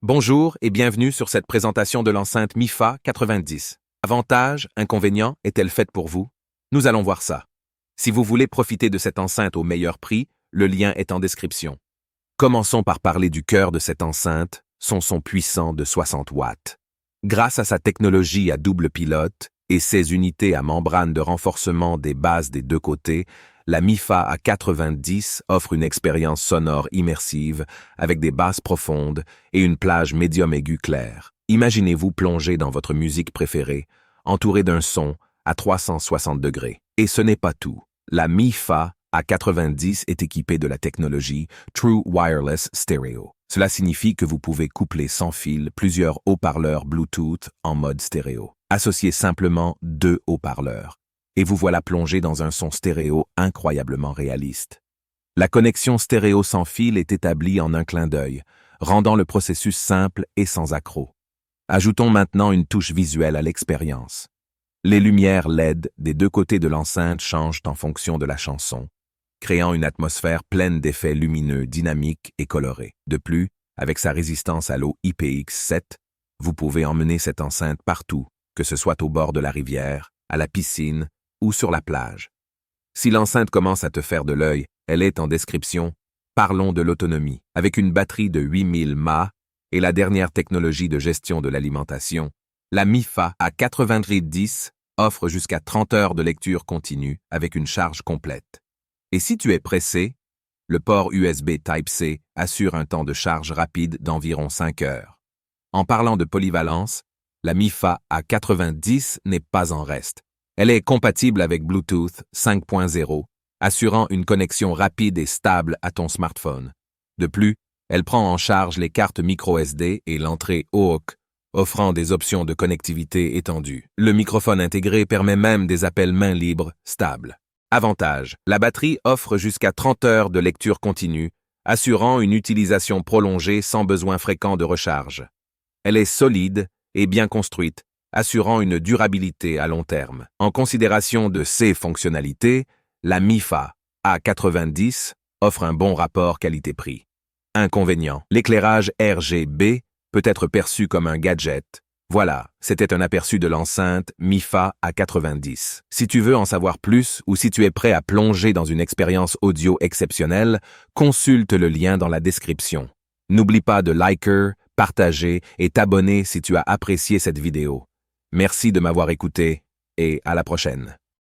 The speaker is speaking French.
Bonjour et bienvenue sur cette présentation de l'enceinte MIFA 90. Avantages, inconvénients, est-elle faite pour vous? Nous allons voir ça. Si vous voulez profiter de cette enceinte au meilleur prix, le lien est en description. Commençons par parler du cœur de cette enceinte, son son puissant de 60 watts. Grâce à sa technologie à double pilote et ses unités à membrane de renforcement des bases des deux côtés, la MIFA A90 offre une expérience sonore immersive avec des basses profondes et une plage médium aiguë claire. Imaginez-vous plonger dans votre musique préférée, entouré d'un son à 360 degrés. Et ce n'est pas tout. La MIFA A90 est équipée de la technologie True Wireless Stereo. Cela signifie que vous pouvez coupler sans fil plusieurs haut-parleurs Bluetooth en mode stéréo. Associez simplement deux haut-parleurs et vous voilà plongé dans un son stéréo incroyablement réaliste. La connexion stéréo sans fil est établie en un clin d'œil, rendant le processus simple et sans accroc. Ajoutons maintenant une touche visuelle à l'expérience. Les lumières LED des deux côtés de l'enceinte changent en fonction de la chanson, créant une atmosphère pleine d'effets lumineux, dynamiques et colorés. De plus, avec sa résistance à l'eau IPX7, vous pouvez emmener cette enceinte partout, que ce soit au bord de la rivière, à la piscine ou sur la plage. Si l'enceinte commence à te faire de l'œil, elle est en description. Parlons de l'autonomie. Avec une batterie de 8000 mAh et la dernière technologie de gestion de l'alimentation, la MIFA A90 offre jusqu'à 30 heures de lecture continue avec une charge complète. Et si tu es pressé, le port USB Type-C assure un temps de charge rapide d'environ 5 heures. En parlant de polyvalence, la MIFA A90 n'est pas en reste. Elle est compatible avec Bluetooth 5.0, assurant une connexion rapide et stable à ton smartphone. De plus, elle prend en charge les cartes microSD et l'entrée OOC, offrant des options de connectivité étendues. Le microphone intégré permet même des appels main libre stables. Avantage, la batterie offre jusqu'à 30 heures de lecture continue, assurant une utilisation prolongée sans besoin fréquent de recharge. Elle est solide et bien construite, assurant une durabilité à long terme. En considération de ces fonctionnalités, la MIFA A90 offre un bon rapport qualité-prix. Inconvénient, l'éclairage RGB peut être perçu comme un gadget. Voilà, c'était un aperçu de l'enceinte MIFA A90. Si tu veux en savoir plus ou si tu es prêt à plonger dans une expérience audio exceptionnelle, consulte le lien dans la description. N'oublie pas de liker, partager et t'abonner si tu as apprécié cette vidéo. Merci de m'avoir écouté et à la prochaine.